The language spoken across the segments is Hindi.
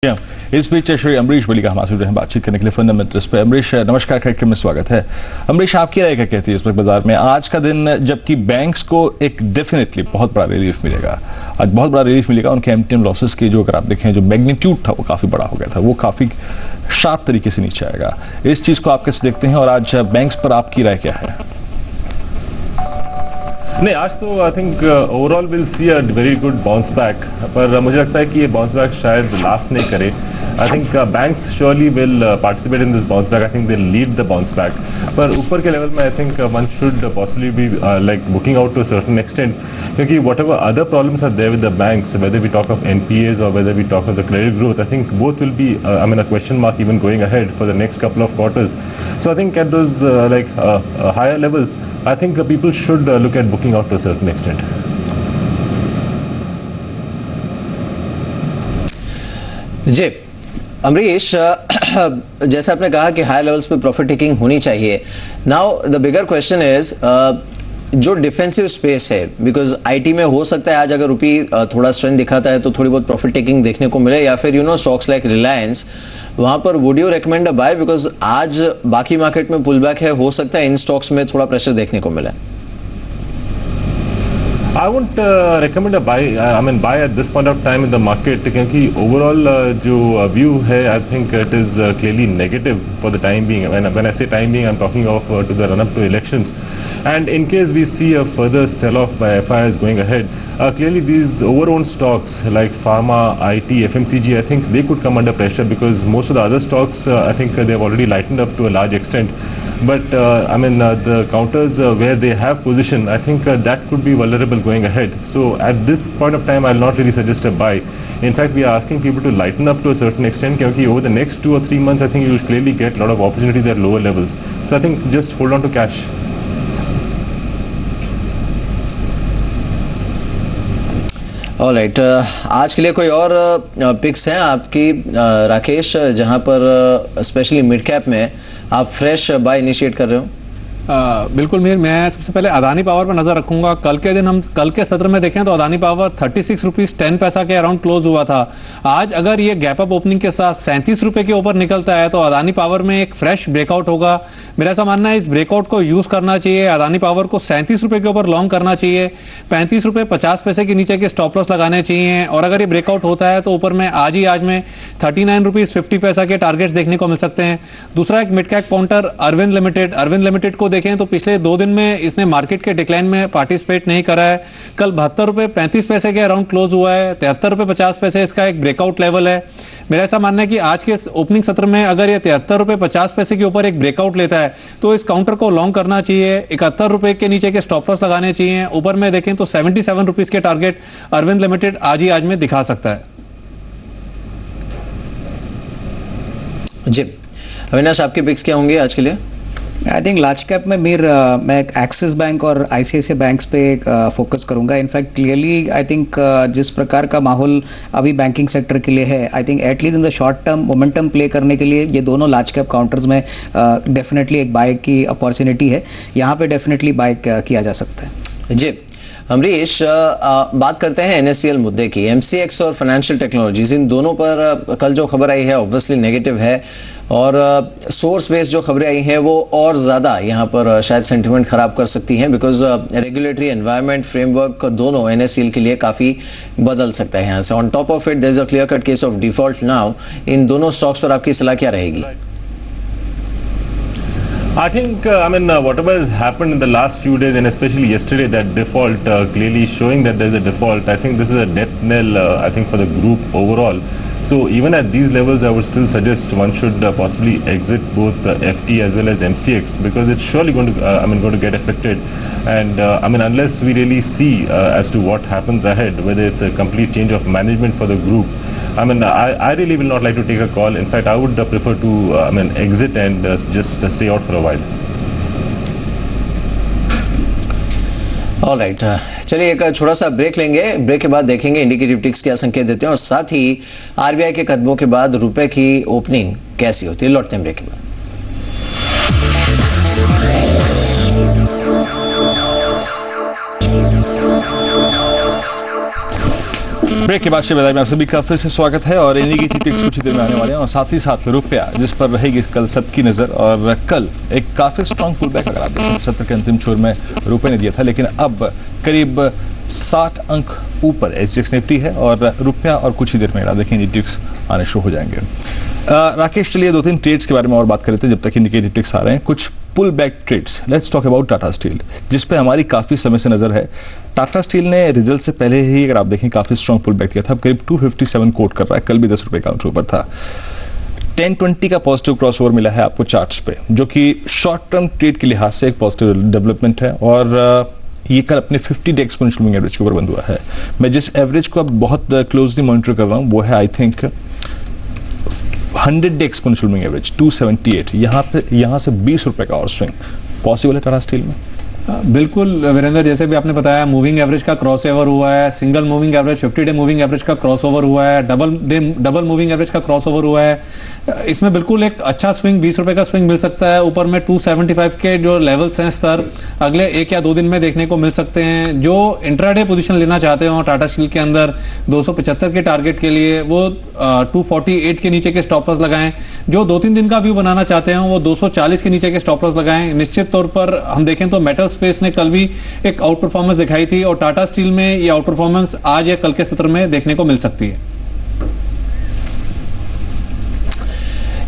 इस बीच श्री अमरीश बली का हमारे हैं बातचीत करने के लिए फंडामेंटल्स पे। अमरीश नमस्कार, कार्यक्रम में स्वागत है। अमरीश, आपकी राय क्या कहती है इस वक्त बाजार में आज का दिन, जबकि बैंक्स को एक डेफिनेटली बहुत बड़ा रिलीफ मिलेगा, आज बहुत बड़ा रिलीफ मिलेगा। उनके एमटीएम लॉसेस की जो अगर आप देखें जो मैग्नीट्यूड था वो काफ़ी बड़ा हो गया था, वो काफ़ी शार्प तरीके से नीचे आएगा। इस चीज़ को आप कैसे देखते हैं और आज बैंक्स पर आपकी राय क्या है? नहीं, आज तो I think overall will see a very good bounce back, पर मुझे लगता है कि ये बाउंस बैक शायद लास्ट नहीं करे। I think banks surely will participate in this bounce back. I think they lead the bounce back, पर ऊपर के लेवल में I think one should possibly be like booking out to a certain extent, क्योंकि whatever other problems are there with the banks, whether we talk of NPAs और whether we talk of the credit growth, I think both will be I mean a question mark even going ahead for the next couple of quarters. So I think at those higher levels, I think people should look at booking out to a certain extent. जी अमरीश, जैसे आपने कहा कि हाई लेवल्स पे प्रॉफिट टेकिंग होनी चाहिए। Now the bigger question is जो डिफेंसिव स्पेस है, बिकॉज आईटी में हो सकता है आज अगर रुपी थोड़ा स्ट्रेंथ दिखाता है तो थोड़ी बहुत प्रॉफिट टेकिंग देखने को मिले, या फिर स्टॉक्स लाइक रिलायंस, वहां पर would you recommend a buy? Because आज बाकी मार्केट में पुल बैक है, हो सकता है इन स्टॉक्स में थोड़ा प्रेशर देखने को मिले। I won't recommend a buy. I mean buy at this point of time in the market, क्योंकि overall जो view है, I think it is clearly negative for the time being. When I say time being, I'm talking of to the run up to elections. And in case we see a further sell-off by FIs going ahead, clearly these over-owned stocks like pharma, IT, FMCG, I think they could come under pressure because most of the other stocks, I think they've already lightened up to a large extent. But the counters where they have position, I think that could be vulnerable going ahead. So at this point of time, I'll not really suggest a buy. In fact, we are asking people to lighten up to a certain extent, because over the next 2 or 3 months, I think you will clearly get a lot of opportunities at lower levels. So I think just hold on to cash. Alright, आज के लिए कोई और पिक्स हैं आपकी राकेश, जहां पर स्पेशली मिड कैप में आप फ्रेश बाय इनिशिएट कर रहे हो? बिल्कुल मीर, मैं सबसे पहले अदानी पावर पर नजर रखूंगा। कल के दिन हम कल के सत्र में देखें तो अदानी पावर 36 रुपीज 10 पैसा के अराउंड क्लोज हुआ था। आज अगर ये गैप अप ओपनिंग के साथ 37 रुपए के ऊपर निकलता है तो अदानी पावर में एक फ्रेश ब्रेकआउट होगा। मेरा ऐसा मानना है इस ब्रेकआउट को यूज करना चाहिए, अदानी पावर को 37 रुपए के ऊपर लॉन्ग करना चाहिए, 35 रुपए 50 पैसे के नीचे के स्टॉप लॉस लगाने चाहिए, और अगर ये ब्रेकआउट होता है तो ऊपर में आज में 39 रुपीज 50 पैसा के टारगेट्स देखने को मिल सकते हैं। दूसरा एक mid cap counter Arvind limited को देखें तो पिछले 2 दिन में इसने मार्केट के डिक्लाइन में पार्टिसिपेट नहीं करा है। कल 72 रुपए 35 पैसे के अराउंड क्लोज हुआ है, 73 रुपए 50 पैसे इसका एक ब्रेकआउट लेवल है। मेरा ऐसा मानना है कि आज के ओपनिंग सत्र में अगर ये 73 रुपए 50 पैसे के ऊपर एक ब्रेकआउट लेता है तो इस काउंटर को लॉन्ग करना चाहिए, 71 रुपए के नीचे के स्टॉप लॉस लगाने चाहिए। ऊपर में देखें तो 77 रुपीज के टारगेट अरविंद लिमिटेड आज में दिखा सकता है। जी अविनाश, आपके पिक्स क्या होंगे आज के लिए? आई थिंक लार्ज कैप में मैं एक्सिस बैंक और आईसीआईसीआई बैंक्स पे फोकस करूंगा। इनफैक्ट क्लियरली आई थिंक जिस प्रकार का माहौल अभी बैंकिंग सेक्टर के लिए है, I think at least in the short term momentum play करने के लिए ये दोनों लार्ज कैप काउंटर्स में डेफिनेटली एक बाय की अपॉर्चुनिटी है। यहाँ पे डेफिनेटली बाय किया जा सकता है। जी अमरीश, बात करते हैं एनएससीएल मुद्दे की। एमसीएक्स और फाइनेंशियल टेक्नोलॉजीज, इन दोनों पर कल जो खबर आई है ऑब्वियसली नेगेटिव है, और सोर्स बेस्ड जो खबरें आई हैं वो और ज़्यादा यहाँ पर शायद सेंटिमेंट ख़राब कर सकती हैं, बिकॉज रेगुलेटरी एनवायरनमेंट फ्रेमवर्क दोनों एनएससीएल के लिए काफ़ी बदल सकता है यहाँ से। On top of it there is a clear cut case of default now. इन दोनों स्टॉक्स पर आपकी सलाह क्या रहेगी? I think, whatever has happened in the last few days and especially yesterday, that default clearly showing that there's a default, I think this is a death knell, I think, for the group overall. So even at these levels, I would still suggest one should possibly exit both FT as well as MCX, because it's surely going to get affected. And unless we really see as to what happens ahead, whether it's a complete change of management for the group, I really will not like to take a call. In fact, I would prefer to exit and just stay out for a while. Alright, चलिए एक छोटा सा ब्रेक लेंगे। ब्रेक के बाद देखेंगे इंडिकेटिव टिक्स क्या संकेत देते हैं, और साथ ही आरबीआई के कदमों के बाद रुपए की ओपनिंग कैसी होती है। लौटते हैं ब्रेक के बाद। ब्रेक के बाद से बाजार में आप सभी का फिर से स्वागत है और इन्हीं की टिप्स कुछ ही देर में आने वाले हैं और साथ ही साथ रुपया जिस पर रहेगी कल सबकी नजर। और कल एक काफी स्ट्रॉन्ग पुल बैक अगर आप देखें सत्र के अंतिम छोर में रुपये ने दिया था, लेकिन अब करीब 60 अंक ऊपर एसजीएक्स निफ्टी है और रुपया और कुछ ही देर में आप देखें टिप्स आने शुरू हो जाएंगे। राकेश, चलिए 2-3 ट्रेड्स के बारे में और बात कर लेते हैं जब तक इंडिकेटिव टिक्स आ रहे हैं। कुछ pull back trades, let's talk about Tata steel, जिस पे हमारी काफी समय से नजर है। टाटा स्टील ने रिजल्ट से पहले ही अगर आप देखें काफी स्ट्रॉन्ग पुल बैक दिया था, अब करीब 257 कोट कर रहा है, कल भी 10 रुपए काउंटर ऊपर था। 1020 का पॉजिटिव क्रॉसओवर मिला है आपको चार्ट्स पे, जो कि शॉर्ट टर्म ट्रेड के लिहाज से एक पॉजिटिव डेवलपमेंट है और ये कल अपने 50 डे एक्सपोनेंशियल मूविंग एवरेज के ऊपर बंद हुआ है। मैं जिस एवरेज को अब बहुत क्लोजली मॉनिटर कर रहा हूँ वो है I think 100 day exponential moving average 278। यहाँ से 20 रुपए का और स्विंग पॉसिबल है टाटा स्टील में। बिल्कुल वीरेंद्र, जैसे भी आपने बताया मूविंग एवरेज का क्रॉस ओवर हुआ है, single moving average 50 day moving average का क्रॉस ओवर हुआ है, डबल मूविंग एवरेज का क्रॉस ओवर हुआ है। इसमें बिल्कुल एक अच्छा स्विंग 20 रुपए का स्विंग मिल सकता है। ऊपर में 275 के जो लेवल्स हैं स्तर अगले 1 या 2 दिन में देखने को मिल सकते हैं। जो इंट्राडे पोजीशन लेना चाहते हो टाटा स्टील के अंदर 275 के टारगेट के लिए वो 248 के नीचे के स्टॉप लॉस लगाएं। जो 2-3 दिन का व्यू बनाना चाहते हैं वो 240 के नीचे के स्टॉप लॉस लगाएं। निश्चित तौर पर हम देखें तो मेटल स्पेस ने कल भी एक आउट परफॉर्मेंस दिखाई थी और टाटा स्टील में ये आउट परफॉर्मेंस आज या कल के सत्र में देखने को मिल सकती है।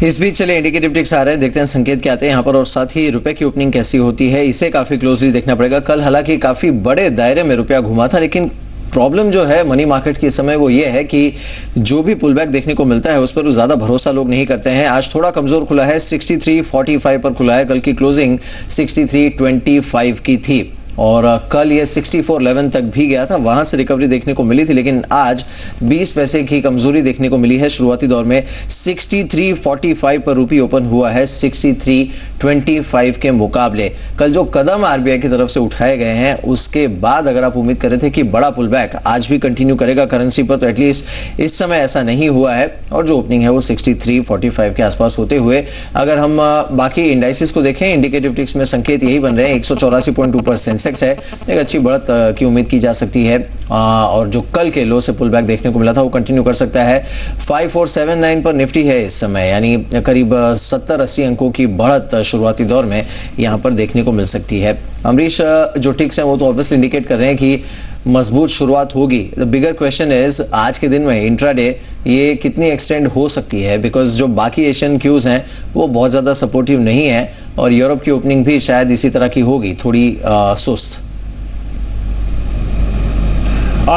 इस बीच चलिए इंडिकेटिव टिक्स आ रहे हैं, देखते हैं संकेत क्या आते हैं यहाँ पर और साथ ही रुपए की ओपनिंग कैसी होती है इसे काफी क्लोजली देखना पड़ेगा। कल हालांकि काफी बड़े दायरे में रुपया घुमा था, लेकिन प्रॉब्लम जो है मनी मार्केट के समय वो ये है कि जो भी पुल बैक देखने को मिलता है उस पर ज्यादा भरोसा लोग नहीं करते हैं। आज थोड़ा कमजोर खुला है, 63.45 पर खुला है, कल की क्लोजिंग 63.25 की थी और कल ये 64.11 तक भी गया था, वहां से रिकवरी देखने को मिली थी, लेकिन आज 20 पैसे की कमजोरी देखने को मिली है। शुरुआती दौर में 63.45 पर रुपये ओपन हुआ है 63.25 के मुकाबले। कल जो कदम आरबीआई की तरफ से उठाए गए हैं उसके बाद अगर आप उम्मीद कर रहे थे कि बड़ा पुल बैक आज भी कंटिन्यू करेगा करेंसी पर, तो एटलीस्ट इस समय ऐसा नहीं हुआ है और जो ओपनिंग है वो 63.45 के आसपास होते हुए अगर हम बाकी इंडाइसिस को देखें, इंडिकेटिव टिक्स में संकेत यही बन रहे हैं। 184.2% सेंसेक्स है, एक अच्छी बढ़त की उम्मीद की जा सकती है और जो कल के लो से पुल बैक देखने को मिला था वो कंटिन्यू कर सकता है। 5479 पर निफ्टी है इस समय, यानी करीब 70-80 अंकों की बढ़त शुरुआती दौर में यहां पर देखने को मिल सकती है। अमरीश, जो टिक्स हैं वो तो ऑब्वियसली इंडिकेट कर रहे हैं कि मजबूत शुरुआत होगी। द बिगर क्वेश्चन इज आज के दिन में इंट्राडे ये कितनी एक्सटेंड हो सकती है, बिकॉज जो बाकी एशियन क्यूज हैं वो बहुत ज़्यादा सपोर्टिव नहीं है और यूरोप की ओपनिंग भी शायद इसी तरह की होगी, थोड़ी सुस्त।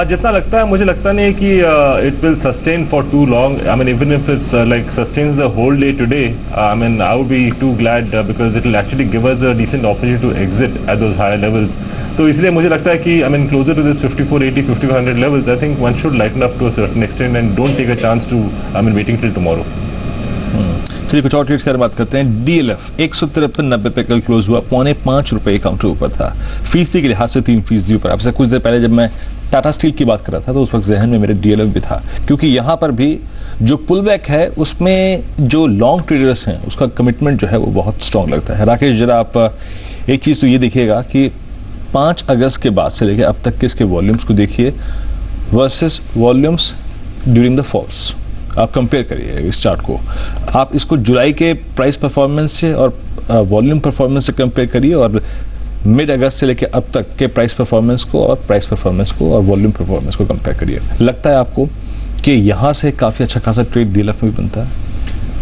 जितना लगता है मुझे लगता नहीं कि it will sustain for too long. I mean even if it's like sustains the whole day today, I mean I would be too glad because it will actually give us a decent opportunity to exit at those higher levels. तो इसलिए मुझे लगता है कि I mean closer to this 5480 5500 levels I think one should lighten up to a certain extent and don't take a chance to I mean waiting till tomorrow. चलिए कुछ और ट्रेड्स की बात करते हैं। डीएलएफ 153.90 पे कल क्लोज हुआ, 4.5 रुपए काउंटर ऊपर था, फीसदी के लिहाज से 3% ऊपर। आपसे कुछ देर पहले जब मैं टाटा स्टील की बात कर रहा था तो उस वक्त जहन में मेरे डीएलएफ भी था, क्योंकि यहाँ पर भी जो पुल बैक है उसमें जो लॉन्ग ट्रेडर्स हैं उसका कमिटमेंट जो है वो बहुत स्ट्रॉन्ग लगता है। राकेश, जरा आप एक चीज़ तो ये देखिएगा कि 5 अगस्त के बाद से लेकर अब तक के इसके वॉल्यूम्स को देखिए versus volumes during the falls, आप कंपेयर करिए इस चार्ट को। आप इसको जुलाई के प्राइस परफॉर्मेंस से और वॉल्यूम परफॉर्मेंस से कंपेयर करिए और मिड अगस्त से लेकर अब तक के प्राइस परफॉर्मेंस को और प्राइस परफॉर्मेंस को और वॉल्यूम परफॉर्मेंस को कंपेयर करिए। लगता है आपको कि यहाँ से काफ़ी अच्छा खासा ट्रेड डीएलएफ में भी बनता है?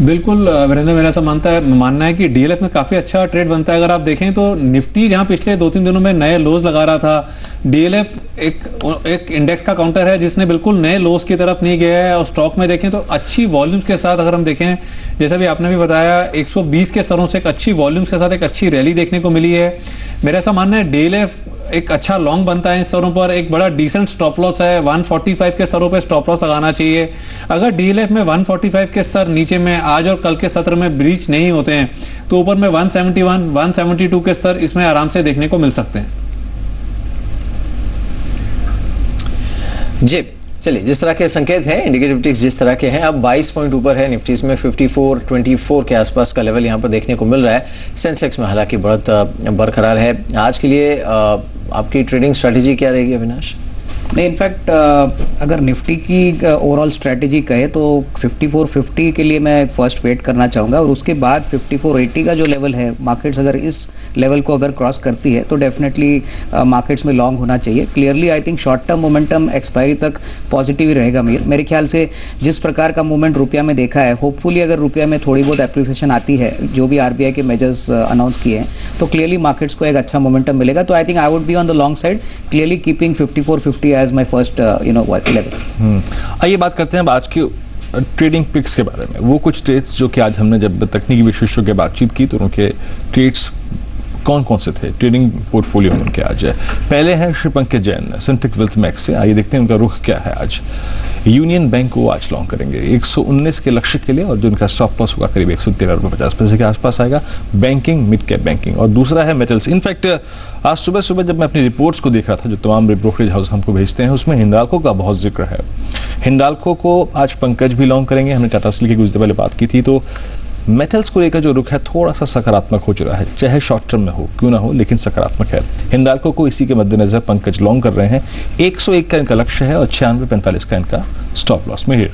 बिल्कुल वीरेंद्र, मेरा ऐसा मानना है कि डीएलएफ में काफी अच्छा ट्रेड बनता है। अगर आप देखें तो निफ्टी जहां पिछले 2-3 दिनों में नए लोज लगा रहा था, डीएलएफ एक इंडेक्स का काउंटर है जिसने बिल्कुल नए लोज की तरफ नहीं गया है और स्टॉक में देखें तो अच्छी वॉल्यूम्स के साथ अगर हम देखें, जैसा भी आपने भी बताया 120 के स्तरों से एक अच्छी वॉल्यूम्स के साथ एक अच्छी रैली देखने को मिली है। मेरा ऐसा मानना है डीएलएफ एक अच्छा लॉन्ग बनता है इन स्तरों पर, एक बड़ा डिसेंट स्टॉप लॉस है 145 के स्तरों पे स्टॉप लॉस लगाना चाहिए। अगर डीएलएफ में 145 के स्तर नीचे में आज और कल के सत्र में ब्रीच नहीं होते हैं तो ऊपर में 171 172 के स्तर इसमें आराम से देखने को मिल सकते हैं। जी चलिए, जिस तरह के संकेत हैं इंडिकेटिव टिक्स जिस तरह के हैं, अब 22 पॉइंट ऊपर है निफ्टी में 54.24 के आसपास का लेवल यहाँ पर देखने को मिल रहा है। सेंसेक्स में हालांकि बढ़त बरकरार है। आज के लिए आपकी ट्रेडिंग स्ट्रेटेजी क्या रहेगी अविनाश? नहीं, इनफैक्ट अगर निफ्टी की ओवरऑल स्ट्रेटजी कहे तो 5450 के लिए मैं फर्स्ट वेट करना चाहूँगा, और उसके बाद 5480 का जो लेवल है, मार्केट्स अगर इस लेवल को अगर क्रॉस करती है तो डेफिनेटली मार्केट्स में लॉन्ग होना चाहिए। Clearly I think short term momentum expiry तक पॉजिटिव ही रहेगा। मेरे ख्याल से जिस प्रकार का मूवमेंट रुपया में देखा है, होपफुली अगर रुपया में थोड़ी बहुत एप्रिसिएशन आती है, जो भी आरबीआई के मेजर्स अनाउंस किए हैं, तो क्लियरली मार्केट्स को एक अच्छा मोमेंटम मिलेगा। तो I think I would be on the long side, clearly keeping 5450 as my first level. आइए बात करते हैं अब आज की ट्रेडिंग पिक्स के बारे में। वो कुछ ट्रेड्स जो कि आज हमने जब तकनीकी विशेषज्ञों की बातचीत की तो उनके ट्रेड्स कौन कौन से थे, ट्रेडिंग पोर्टफोलियो में उनके आज है। पहले हैं श्री पंकज जैन सिंटेक्स वेल्थ मैक्स से। आइए देखते हैं उनका रुख क्या है आज। यूनियन बैंक को आज लॉन्ग करेंगे 119 के लक्ष्य के लिए, और जो उनका स्टॉप लॉस होगा करीब 113.50 के आसपास आएगा। बैंकिंग, मिड कैप बैंकिंग, और दूसरा है मेटल्स। इनफैक्ट आज सुबह सुबह जब मैं अपनी रिपोर्ट्स को देख रहा था, जो तमाम ब्रोकरेज हाउस हमको भेजते हैं, उसमें हिंडाल्को का बहुत जिक्र है। हिंडाल्को को आज पंकज भी लॉन्ग करेंगे। हमने टाटा स्टील की कुछ देर पहले बात की थी, तो मेटल्स को लेकर जो रुख है थोड़ा सा सकारात्मक हो चुका है, चाहे शॉर्ट टर्म में हो क्यों ना हो, लेकिन सकारात्मक है। हिंडाल्को को इसी के मद्देनजर पंकज लॉन्ग कर रहे हैं। 101 का इनका लक्ष्य है और 96.45 का इनका स्टॉप लॉस में।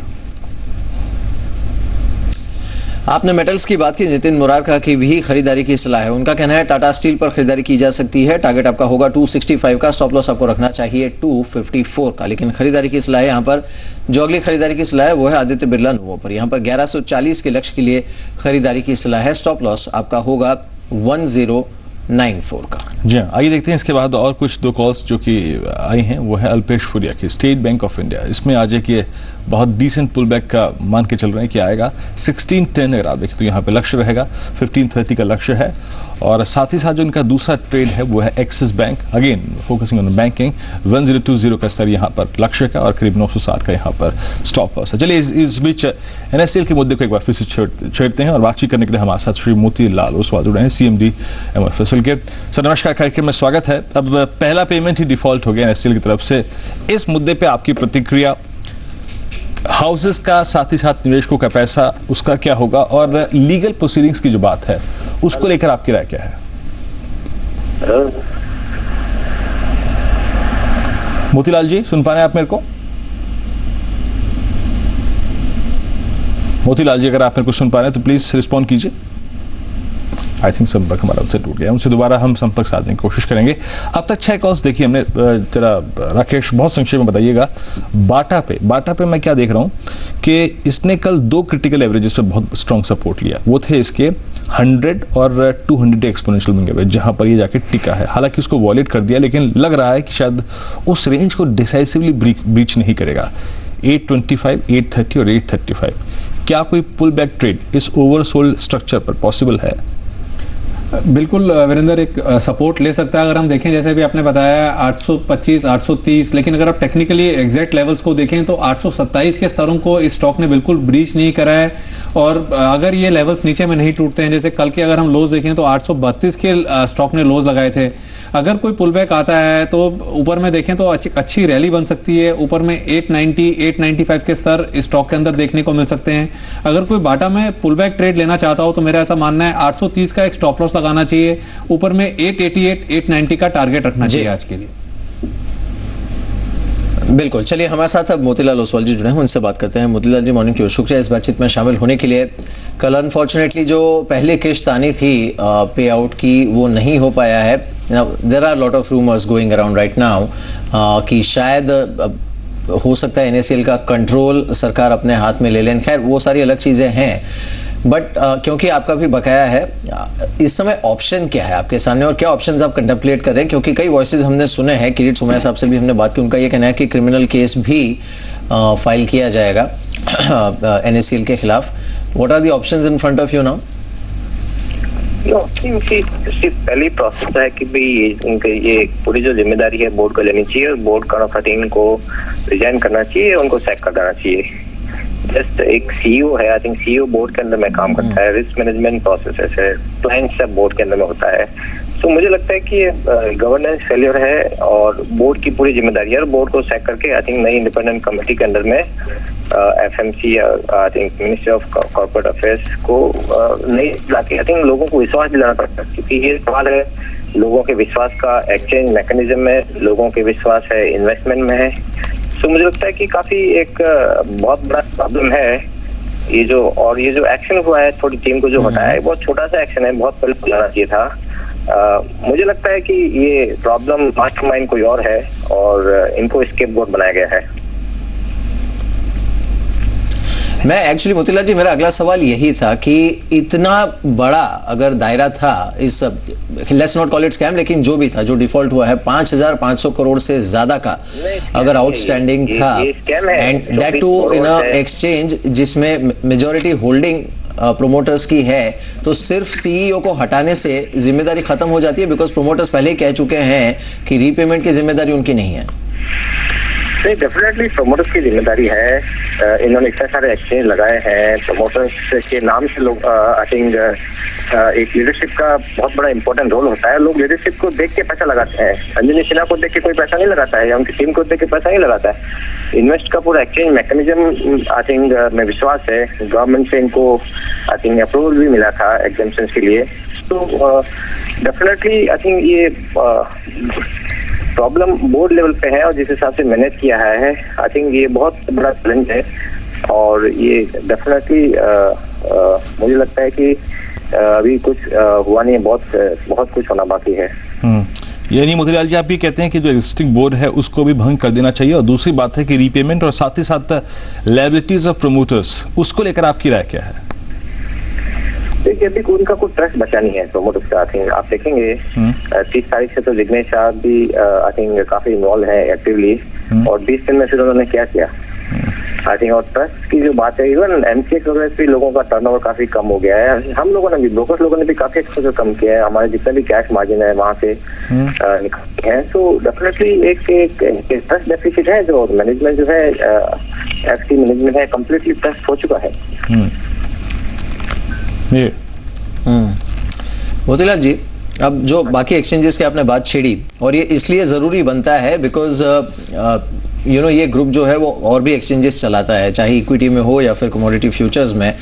आपने मेटल्स की बात की, नितिन मुरारका की भी खरीदारी की सलाह है। उनका कहना है टाटा स्टील पर खरीदारी की जा सकती है, टारगेट आपका होगा 265 का, स्टॉप लॉस आपको रखना चाहिए 254 का, लेकिन खरीदारी की सलाह है यहाँ पर। जो अगली खरीदारी की सलाह है वो है आदित्य बिरला नुवो पर। यहाँ पर 1140 के लक्ष्य के लिए खरीदारी की सलाह है, स्टॉप लॉस आपका होगा 1094 का। जी हाँ, आइए देखते हैं इसके बाद और कुछ दो कॉल्स जो कि आई हैं। वो है अल्पेश फुरिया की, स्टेट बैंक ऑफ इंडिया। इसमें आज एक ये बहुत डिसेंट पुल बैक का मान के चल रहे हैं कि आएगा 1610 अगर आप देखें तो यहाँ पे लक्ष्य रहेगा, 1530 का लक्ष्य है। और साथ ही साथ जो इनका दूसरा ट्रेड है वो है axis bank, again focusing on banking, 1020 का स्तर यहाँ पर लक्ष्य का और करीब 960 का यहाँ पर स्टॉप लॉस है। चलिए इस बीच एनएससीएल के मुद्दे को एक बार फिर से छेड़ते हैं और बातचीत करने के लिए हमारे साथ श्री मोती लाल ओसवाल जुड़े हैं, CMD MFSL के। सर नमस्कार, कार्यक्रम में स्वागत है। अब पहला पेमेंट ही डिफॉल्ट हो गया एनएससीएल की तरफ से, इस मुद्दे पर आपकी प्रतिक्रिया, हाउसेस का साथ ही साथ निवेशकों का पैसा उसका क्या होगा, और लीगल प्रोसीडिंग्स की जो बात है उसको लेकर आपकी राय क्या है? मोतीलाल जी सुन पा रहे हैं आप मेरे को? मोतीलाल जी अगर आप मेरे को सुन पा रहे हैं तो प्लीज रिस्पॉन्ड कीजिए। आई थिंक संपर्क हमारा उनसे टूट गया, उनसे दोबारा हम संपर्क साधने की कोशिश करेंगे। अब तक 6 कॉल्स देखिए हमने। जरा राकेश बहुत संक्षेप में बताइएगा, बाटा पे मैं क्या देख रहा हूँ कि इसने कल 2 क्रिटिकल एवरेजेस पे बहुत स्ट्रॉन्ग सपोर्ट लिया। वो थे इसके 100 और 200 एक्सपोनेंशियल मूविंग एवरेज, जहाँ पर ये जाके टिका है। हालांकि उसको वॉलेट कर दिया, लेकिन लग रहा है कि शायद उस रेंज को डिसाइसिवली ब्रीच नहीं करेगा। 825, 830 और 835, क्या कोई पुल बैक ट्रेड इस ओवरसोल्ड स्ट्रक्चर पर पॉसिबल है? बिल्कुल वीरेंद्र, एक सपोर्ट ले सकता है। अगर हम देखें जैसे भी आपने बताया 825, 830, लेकिन अगर आप टेक्निकली एग्जैक्ट लेवल्स को देखें तो 827 के स्तरों को इस स्टॉक ने बिल्कुल ब्रीच नहीं करा है। और अगर ये लेवल्स नीचे में नहीं टूटते हैं, जैसे कल के अगर हम लोज देखें तो 832 के स्टॉक ने लोज लगाए थे। अगर कोई पुल बैक आता है तो ऊपर में देखें तो अच्छी रैली बन सकती है। ऊपर में 890, 895 के स्तर इस स्टॉक के अंदर देखने को मिल सकते हैं। अगर कोई बाटा में पुल बैक ट्रेड लेना चाहता हो तो मेरा ऐसा मानना है 830 का एक स्टॉप लॉस लगाना चाहिए। ऊपर में 888, 890 का टारगेट रखना चाहिए आज के लिए। बिल्कुल, चलिए हमारे साथ अब मोतीलाल ओसवाल जी जुड़े हैं, उनसे बात करते हैं। मोतीलाल जी मॉर्निंग टू, शुक्रिया इस बातचीत में शामिल होने के लिए। कल अनफॉर्चुनेटली जो पहली किश्त आनी थी पे आउट की वो नहीं हो पाया है। There are lot of rumours going around right now कि शायद हो सकता है NACL का कंट्रोल सरकार अपने हाथ में ले लें। खैर वो सारी अलग चीज़ें हैं, बट क्योंकि आपका भी बकाया है, इस समय ऑप्शन क्या है आपके सामने और क्या ऑप्शंस आप कंटेम्पलेट कर रहे हैं? क्योंकि कई वॉइसेस हमने सुने हैं, किरीट सोमैया साहब से भी हमने बात की, उनका ये कहना है कि क्रिमिनल केस भी फाइल किया जाएगा NACL के खिलाफ। What are the options in front of you now? पहली प्रोसेस है कि भाई ये पूरी जो जिम्मेदारी है बोर्ड को लेनी चाहिए और बोर्ड का को रिजाइन करना चाहिए, उनको सैक कर देना चाहिए। जस्ट एक CEO है, आई थिंक CEO बोर्ड के अंदर में काम करता है, रिस्क मैनेजमेंट प्रोसेस है, प्लान सब बोर्ड के अंदर में होता है। तो मुझे लगता है कि गवर्नेंस फेलियर है और बोर्ड की पूरी जिम्मेदारी है और बोर्ड को सैक करके आई थिंक नई इंडिपेंडेंट कमेटी के अंदर में FMC I think ministry of corporate affairs को नई लाके आई थिंक लोगों को विश्वास दिलाना पड़ता है, क्योंकि ये सवाल है लोगों के विश्वास का। एक्सचेंज मैकेनिज्म में लोगों के विश्वास है, इन्वेस्टमेंट में है, तो मुझे लगता है कि काफी एक बहुत बड़ा प्रॉब्लम है ये जो एक्शन हुआ है, थोड़ी टीम को जो हटाया है, बहुत छोटा सा एक्शन है, बहुत पहले बुलाना चाहिए था। मुझे लगता है कि ये प्रॉब्लम मास्टरमाइंड कोई और है और इनको स्केपगोट बनाया गया है। मैं एक्चुअली मोतीलाल जी, मेरा अगला सवाल यही था कि इतना बड़ा अगर दायरा था इस, let's not call it scam, लेकिन जो भी था, जो डिफॉल्ट हुआ है 5,500 करोड़ से ज्यादा का अगर आउटस्टैंडिंग था, and that too in a exchange जिसमें मेजॉरिटी होल्डिंग प्रोमोटर्स की है, तो सिर्फ सीईओ को हटाने से जिम्मेदारी खत्म हो जाती है, बिकॉज प्रोमोटर्स पहले ही कह चुके हैं कि रीपेमेंट की जिम्मेदारी उनकी नहीं है। नहीं, डेफिनेटली प्रोमोटर्स की जिम्मेदारी है। इन्होंने इतने सारे एक्सचेंज लगाए हैं, प्रोमोटर्स के नाम से लोग आई थिंक एक लीडरशिप का बहुत बड़ा इंपॉर्टेंट रोल होता है। लोग लीडरशिप को देख के पैसा लगाते हैं। अंजनी सिन्हा को देख के कोई पैसा नहीं लगाता है या उनकी टीम को देख के पैसा नहीं लगाता है। इन्वेस्ट का पूरा एक्सचेंज मैकेनिज्म आई थिंक में विश्वास है। गवर्नमेंट से इनको आई थिंक अप्रूवल भी मिला था एग्जेम्पशन के लिए। तो डेफिनेटली आई थिंक ये प्रॉब्लम बोर्ड लेवल पे है और जिस हिसाब से मैनेज किया है आई थिंक ये बहुत बड़ा चैलेंज है और ये डेफिनेटली मुझे लगता है कि अभी कुछ हुआ नहीं है, बहुत कुछ होना बाकी है। यानी मोतीलाल जी, आप भी कहते हैं कि जो एग्जिस्टिंग बोर्ड है उसको भी भंग कर देना चाहिए, और दूसरी बात है कि रीपेमेंट और साथ ही साथ लायबिलिटीज ऑफ प्रमोटर्स, उसको लेकर आपकी राय क्या है? देखिए, अभी उनका कोई ट्रस्ट बचा नहीं है प्रोमोटर्स का। आई थिंक आप देखेंगे 30 तारीख से तो जिग्नेश शाह भी आई थिंक काफी इन्वॉल्व है एक्टिवली, और 20 दिन में फिर उन्होंने क्या किया आई थिंक। और ट्रस्ट की जो बात है, इवन एमसीएक्स वगैरह भी लोगों का टर्नओवर काफी कम हो गया है। हम लोगों ने भी, ब्रोकर्स लोगों ने भी काफी एक्सपोजर कम किया है। हमारे जितने भी कैश मार्जिन है वहां से निकलते हैं। सो डेफिनेटली एक ट्रस्ट डेफिसिट है, जो मैनेजमेंट जो है एफटी मैनेजमेंट है, कम्प्लीटली ट्रस्ट हो चुका है। मोतीलाल जी, अब जो बाकी एक्सचेंजेस की आपने बात छेड़ी, और ये इसलिए ज़रूरी बनता है बिकॉज यू नो ये ग्रुप जो है वो और भी एक्सचेंजेस चलाता है, चाहे इक्विटी में हो या फिर कमोडिटी फ्यूचर्स में।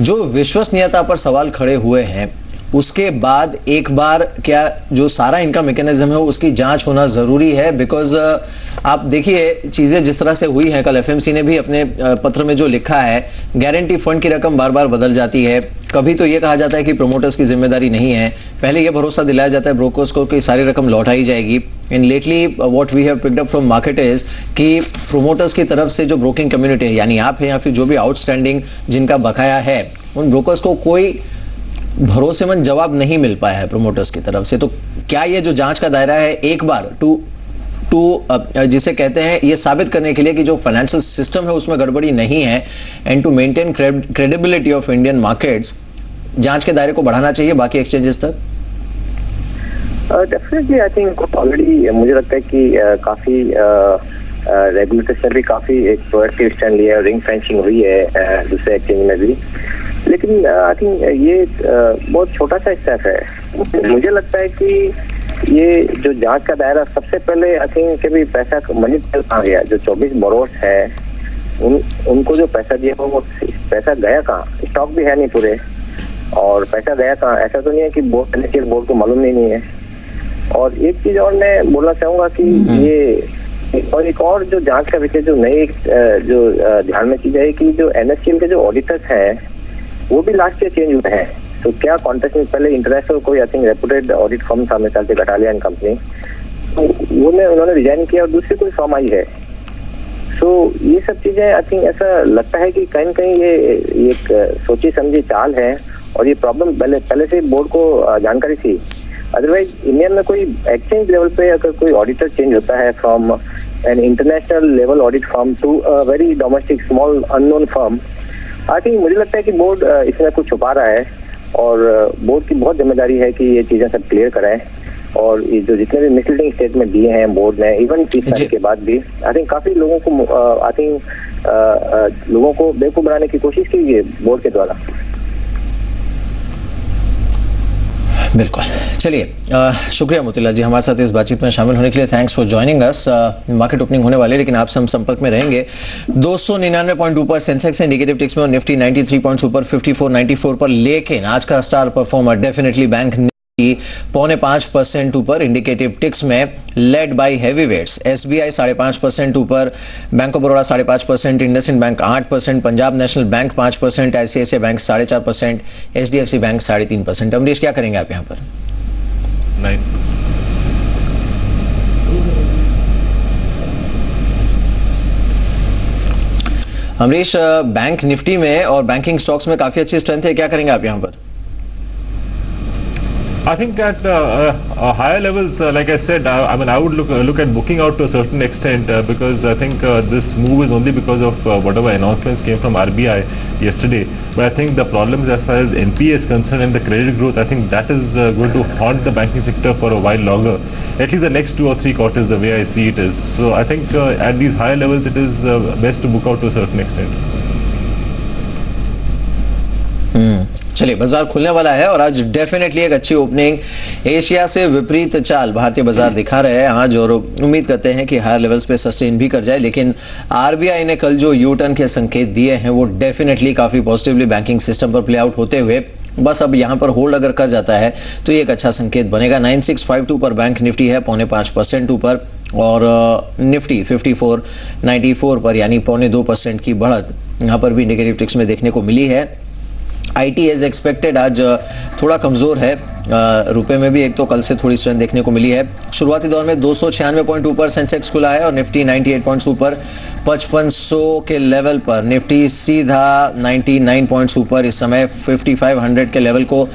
जो विश्वसनीयता पर सवाल खड़े हुए हैं, उसके बाद एक बार क्या जो सारा इनका मैकेनिज्म है उसकी जांच होना ज़रूरी है, बिकॉज आप देखिए चीज़ें जिस तरह से हुई हैं। कल एफएमसी ने भी अपने पत्र में जो लिखा है, गारंटी फंड की रकम बार बार बदल जाती है। कभी तो ये कहा जाता है कि प्रोमोटर्स की जिम्मेदारी नहीं है, पहले ये भरोसा दिलाया जाता है ब्रोकर्स को कि सारी रकम लौटाई जाएगी। And lately what we have picked up from market is कि प्रोमोटर्स की तरफ से जो ब्रोकिंग कम्युनिटी है, यानी आप हैं या फिर जो भी आउटस्टैंडिंग जिनका बकाया है, उन ब्रोकर्स को कोई भरोसेमंद जवाब नहीं मिल पाया है प्रोमोटर्स की तरफ से। तो क्या ये जो जांच का दायरा है, एक बार टू जिसे कहते हैं ये साबित करने के लिए कि जो फाइनेंशियल सिस्टम है उसमें गड़बड़ी नहीं है, and to maintain credibility of Indian markets, जांच के दायरे को बढ़ाना चाहिए बाकी एक्सचेंजेस तक? डेफिनेटली आई थिंक ऑलरेडी मुझे लगता है कि काफी रेगुलेटर्स ने भी काफी एक प्रोएक्टिव स्टैंड लिया है, रिंग फेंसिंग हुई है दूसरे एक्सचेंज में भी। लेकिन आई थिंक ये बहुत छोटा सा स्टेप है। मुझे लगता है कि ये जो जांच का दायरा, सबसे पहले आई थिंक कि भी पैसा मनी कहाँ गया, जो 24 बोरोस है उनको जो पैसा दिया वो पैसा गया कहाँ? स्टॉक भी है नहीं पूरे, और पैसा गया कहाँ? ऐसा तो नहीं है कि बोर्ड को मालूम नहीं है। और एक चीज और मैं बोलना चाहूंगा कि ये और एक और जो जांच का विषय जो नई जो ध्यान में की जाए कि जो एनएससीएल के जो ऑडिटर्स हैं वो भी लास्ट ईयर चेंज हुए हैं। तो क्या कॉन्टेक्ट में पहले इंटरनेशनल कोई I think reputed audit firm था, मिसाल से बटालियन कंपनी, तो उन्होंने रिजाइन किया और दूसरी कोई फर्म आई है। सो ये सब चीजें आई थिंक ऐसा लगता है कि कहीं न कहीं ये एक सोची समझी चाल है, और ये प्रॉब्लम पहले से बोर्ड को जानकारी थी। अदरवाइज इंडिया में कोई एक्सचेंज लेवल पे अगर कोई ऑडिटर चेंज होता है from an international level audit firm to a very domestic small unknown firm, I think मुझे लगता है कि बोर्ड इसमें कुछ छुपा रहा है, और बोर्ड की बहुत जिम्मेदारी है कि ये चीजें सब क्लियर कराएं। और ये जो जितने भी मिसलीडिंग स्टेटमेंट दिए हैं बोर्ड ने, इवन 30 तारीख के बाद भी आई थिंक काफी लोगों को आई थिंक लोगों को बेवकूफ बनाने की कोशिश की गई बोर्ड के द्वारा। बिल्कुल। चलिए, शुक्रिया मोतीलाल जी हमारे साथ इस बातचीत में शामिल होने के लिए। Thanks for joining us. Market opening होने वाले, लेकिन आपसे हम संपर्क में रहेंगे। 299 ऊपर सेंसेक्स इंडिकेटिव टिक्स में, और निफ्टी 93 पॉइंट्स ऊपर 5494 पर, लेकिन आज का स्टार परफॉर्मर डेफिनेटली बैंक 0.5% ऊपर इंडिकेटिव टिक्स में, लेड बाय हैवीवेट्स। एसबीआई 5.5% ऊपर, bank of Baroda 5.5%, IndusInd bank 8%, Punjab national bank 5%, ICICI bank 4.5%, HDFC bank 3.5%। Amrish, क्या करेंगे आप यहाँ पर? 9. अमरीश, बैंक निफ्टी में और बैंकिंग स्टॉक्स में काफी अच्छी स्ट्रेंथ है, क्या करेंगे आप यहाँ पर? I think at higher levels, like I said, I mean, I would look at booking out to a certain extent because I think this move is only because of whatever announcements came from RBI yesterday. But I think the problem is as far as NPA is concerned and the credit growth, I think that is going to haunt the banking sector for a while longer. At least the next 2 or 3 quarters, the way I see it is. So I think at these higher levels, it is best to book out to a certain extent. चलिए, बाजार खुलने वाला है और आज डेफिनेटली एक अच्छी ओपनिंग एशिया से विपरीत चाल भारतीय बाजार दिखा रहे हैं आज, और उम्मीद करते हैं कि हायर लेवल्स पे सस्टेन भी कर जाए। लेकिन आरबीआई ने कल जो यू टर्न के संकेत दिए हैं वो डेफिनेटली काफी पॉजिटिवली बैंकिंग सिस्टम पर प्ले आउट होते हुए बस अब यहाँ पर होल्ड अगर कर जाता है तो ये एक अच्छा संकेत बनेगा। 9652 पर बैंक निफ्टी है 0.5% ऊपर, और निफ्टी 5494 पर यानी 0.25% की बढ़त यहाँ पर भी इंडिकेटिव टिक्स में देखने को मिली है। आईटी एज एक्सपेक्टेड आज थोड़ा कमजोर है, रुपए में भी एक तो कल से थोड़ी स्ट्रेंथ देखने को मिली है। शुरुआती दौर में 296 पॉइंट ऊपर सेंसेक्स खुला है और निफ्टी 98 पॉइंट्स ऊपर 5500 के लेवल पर, निफ्टी सीधा 99 पॉइंट्स ऊपर इस समय 5500 के लेवल को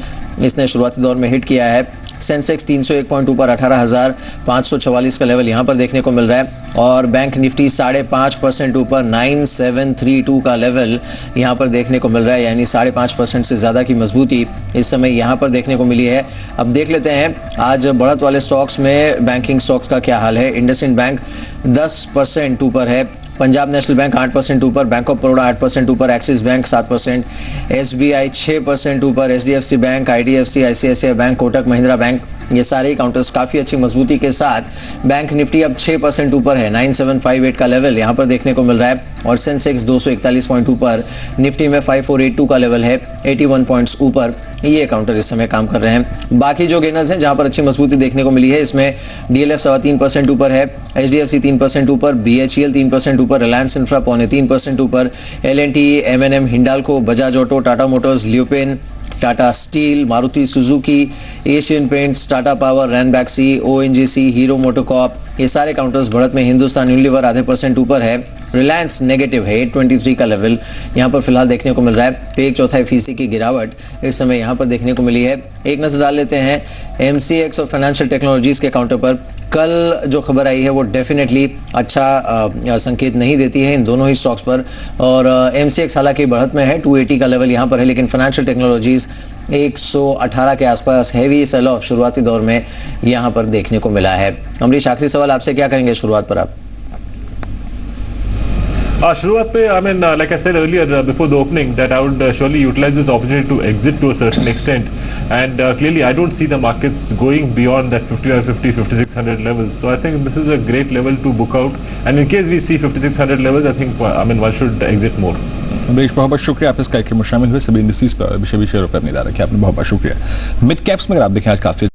इसने शुरुआती दौर में हिट किया है। सेंसेक्स 301 पॉइंट ऊपर 18,544 का लेवल यहाँ पर देखने को मिल रहा है, और बैंक निफ्टी 5.5% ऊपर 9732 का लेवल यहाँ पर देखने को मिल रहा है, यानी 5.5% से ज़्यादा की मजबूती इस समय यहाँ पर देखने को मिली है। अब देख लेते हैं आज बढ़त वाले स्टॉक्स में बैंकिंग स्टॉक्स का क्या हाल है। इंडसइंड बैंक 10% ऊपर है, पंजाब नेशनल बैंक 8% ऊपर, बैंक ऑफ बड़ौदा 8% ऊपर, एक्सिस बैंक 7%, एसबीआई 6% ऊपर, HDFC bank, IDFC, ICICI bank, Kotak Mahindra bank, ये सारे काउंटर्स काफ़ी अच्छी मजबूती के साथ। बैंक निफ्टी अब 6% ऊपर है, 9758 का लेवल यहाँ पर देखने को मिल रहा है, और सेंसेक्स 241 पॉइंट ऊपर, निफ्टी में 5482 का लेवल है, 81 पॉइंट्स ऊपर ये काउंटर इस समय काम कर रहे हैं। बाकी जो गेनर्स हैं जहाँ पर अच्छी मजबूती देखने को मिली है, इसमें डीएलएफ 3.25% ऊपर है, एचडीएफसी 3% ऊपर, बीएचईएल 3% ऊपर, रिलायंस इंफ्रा 0.3% ऊपर, L&T, M&M, Hindalco, Bajaj auto, Tata motors, Lupin, Tata steel, Maruti Suzuki, Asian paints, Tata power, Ranbaxy, ONGC, Hero MotoCorp, ये सारे काउंटर्स बढ़त में। हिंदुस्तान यूनिलीवर 0.5% ऊपर है, रिलायंस नेगेटिव है, 823 का लेवल यहाँ पर फिलहाल देखने को मिल रहा है, 1/4% की गिरावट इस समय यहाँ पर देखने को मिली है। एक नजर डाल लेते हैं एमसीएक्स और फाइनेंशियल टेक्नोलॉजीज के काउंटर पर। कल जो खबर आई है वो डेफिनेटली अच्छा संकेत नहीं देती है इन दोनों ही स्टॉक्स पर, और एमसीएक्स हालांकि बढ़त में है, 280 का लेवल यहाँ पर है, लेकिन फाइनेंशियल टेक्नोलॉजीज 118 के आसपास हेवी सेल ऑफ शुरुआती दौर में यहाँ पर देखने को मिला है। अमरीश, आखिरी सवाल आपसे, क्या करेंगे शुरुआत पर आप? शुरुआत पे, I mean, like I said earlier before the opening, that I would surely utilize this opportunity to exit to a certain extent, and clearly I don't see the markets going beyond that 5550, 5600 levels. So I think this is a great level to book out, and in case we see 5600 levels, I think one should exit more. Amrish, बहुत बहुत शुक्रिया आप इस कार्यक्रम में शामिल हुए, सभी इंडस्ट्रीज पर विषय रुपये अपनी ला रखे, आपने बहुत बहुत शुक्रिया। मिड कैप्स में अगर आप देखें आज काफी